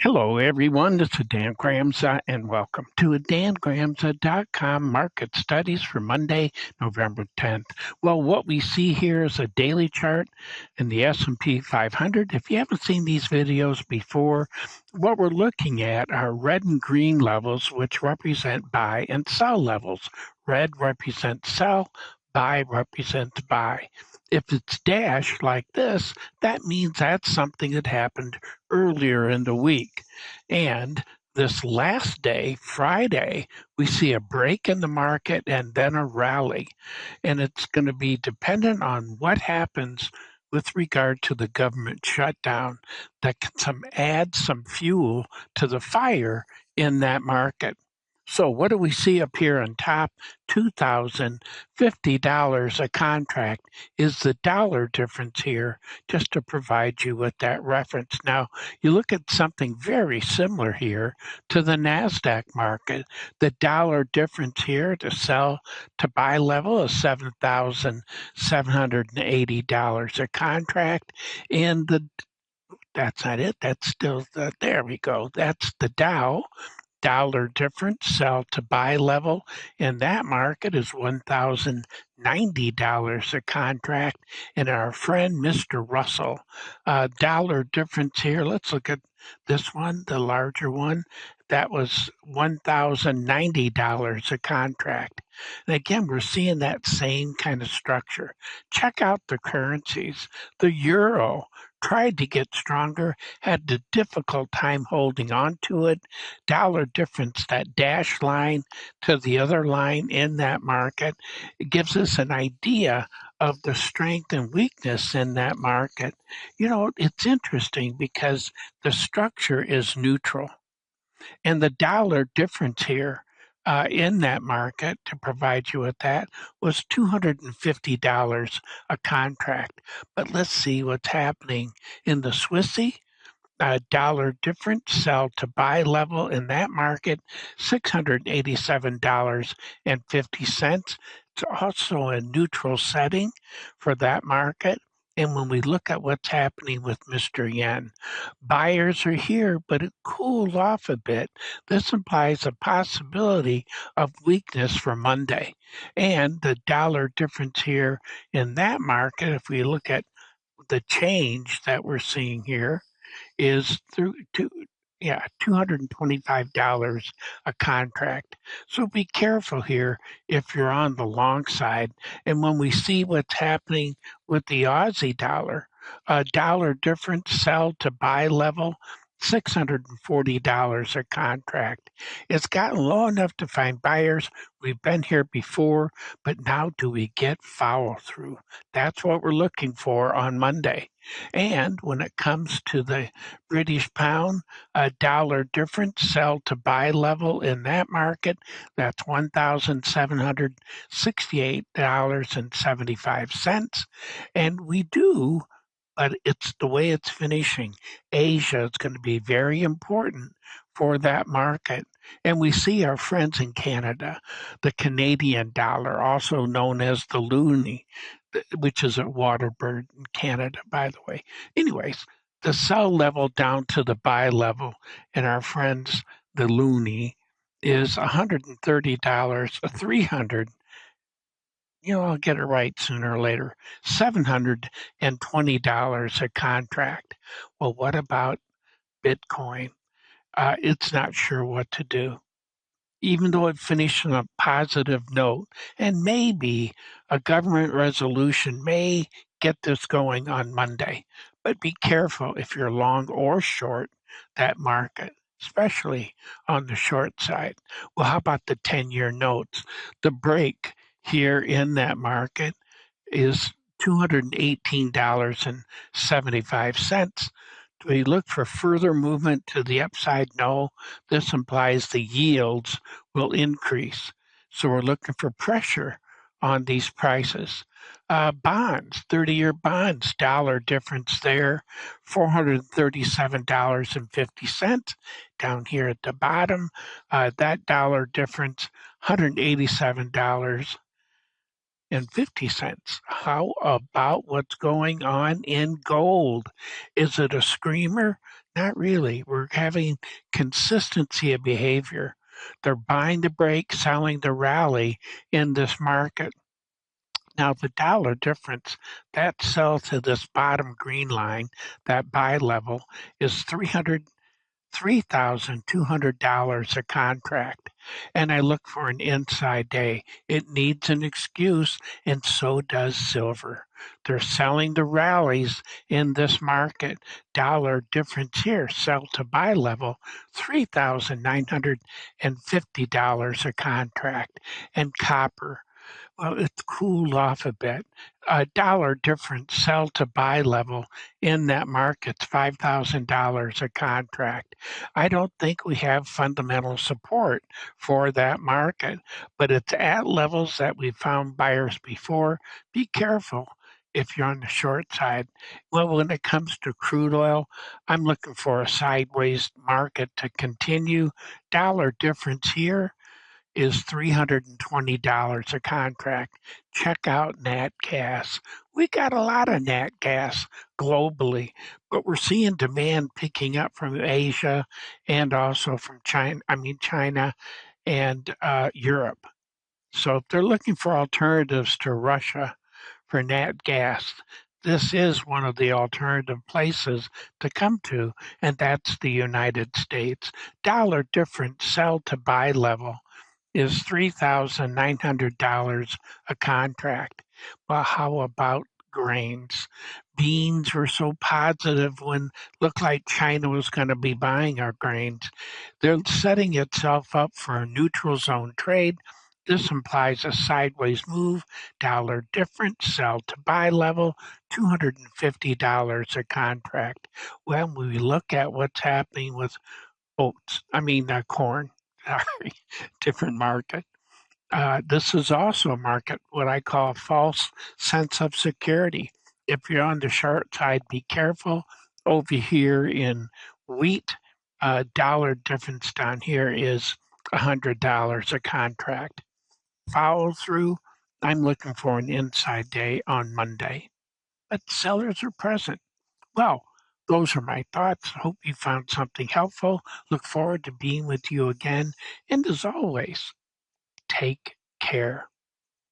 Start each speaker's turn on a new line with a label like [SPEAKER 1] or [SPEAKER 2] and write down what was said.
[SPEAKER 1] Hello, everyone. This is Dan Gramza, and welcome to dangramza.com market studies for Monday, November 10th. Well, what we see here is a daily chart in the S&P 500. If you haven't seen these videos before, what we're looking at are red and green levels, which represent buy and sell levels. Red represents sell, buy represents buy. If it's dashed like this, that means that's something that happened earlier in the week. And this last day, Friday, we see a break in the market and then a rally. And it's going to be dependent on what happens with regard to the government shutdown that can add some fuel to the fire in that market. So what do we see up here on top? $2,050 a contract is the dollar difference here, just to provide you with that reference. Now, you look at something very similar here to the NASDAQ market. The dollar difference here to sell to buy level is $7,780 a contract. And that's not it. That's still, there we go. That's the Dow dollar difference sell to buy level in that market is $1,090 a contract. And our friend Mr. Russell, dollar difference here, let's look at this one, the larger one. That was $1,090 a contract. And again, we're seeing that same kind of structure. Check out the currencies. The euro tried to get stronger, had a difficult time holding on to it. Dollar difference, that dashed line to the other line in that market, it gives us an idea of the strength and weakness in that market. You know, it's interesting because the structure is neutral. And the dollar difference here in that market, to provide you with that, was $250 a contract. But let's see what's happening in the Swissy. Dollar difference sell to buy level in that market, $687.50. It's also a neutral setting for that market. And when we look at what's happening with Mr. Yen, buyers are here, but it cooled off a bit. This implies a possibility of weakness for Monday. And the dollar difference here in that market, if we look at the change that we're seeing here, is $225 a contract. So be careful here if you're on the long side. And when we see what's happening with the Aussie dollar, dollar difference sell to buy level, $640 a contract. It's gotten low enough to find buyers. We've been here before, but now do we get follow through? That's what we're looking for on Monday. And when it comes to the British pound, a dollar difference sell to buy level in that market, that's $1,768.75. And we do, but it's the way it's finishing. Asia is going to be very important for that market. And we see our friends in Canada, the Canadian dollar, also known as the loonie, which is a water bird in Canada, by the way. Anyways, the sell level down to the buy level, and our friends, the loonie, is $130, 300. I'll get it right sooner or later. $720 a contract. Well, what about Bitcoin? It's not sure what to do. Even though it finished on a positive note, and maybe a government resolution may get this going on Monday. But be careful if you're long or short that market, especially on the short side. Well, how about the 10-year notes? The break here in that market is $218.75. Do we look for further movement to the upside? No. This implies the yields will increase. So we're looking for pressure on these prices. Bonds, 30-year bonds, dollar difference there, $437.50. Down here at the bottom, that dollar difference, $187.50. How about what's going on in gold? Is it a screamer? Not really. We're having consistency of behavior. They're buying the break, selling the rally in this market. Now, the dollar difference, that sell to this bottom green line, that buy level, is $3,200 a contract, and I look for an inside day. It needs an excuse, and so does silver. They're selling the rallies in this market. Dollar difference here, sell to buy level, $3,950 a contract. And copper, well, it's cooled off a bit. A dollar difference sell to buy level in that market's $5,000 a contract. I don't think we have fundamental support for that market, but it's at levels that we found buyers before. Be careful if you're on the short side. Well, when it comes to crude oil, I'm looking for a sideways market to continue. Dollar difference here is $320 a contract. Check out nat gas. We got a lot of nat gas globally, but we're seeing demand picking up from Asia and also from China and Europe. So if they're looking for alternatives to Russia for nat gas, this is one of the alternative places to come to, and that's the United States. Dollar difference sell to buy level is $3,900 a contract. Well, how about grains? Beans were so positive when looked like China was going to be buying our grains. They're setting itself up for a neutral zone trade. This implies a sideways move, dollar difference, sell to buy level, $250 a contract. When we look at what's happening with corn, sorry, different market. This is also a market, what I call a false sense of security. If you're on the short side, be careful. Over here in wheat, dollar difference down here is $100 a contract. Follow through. I'm looking for an inside day on Monday, but sellers are present. Well, those are my thoughts. Hope you found something helpful. Look forward to being with you again. And as always, take care.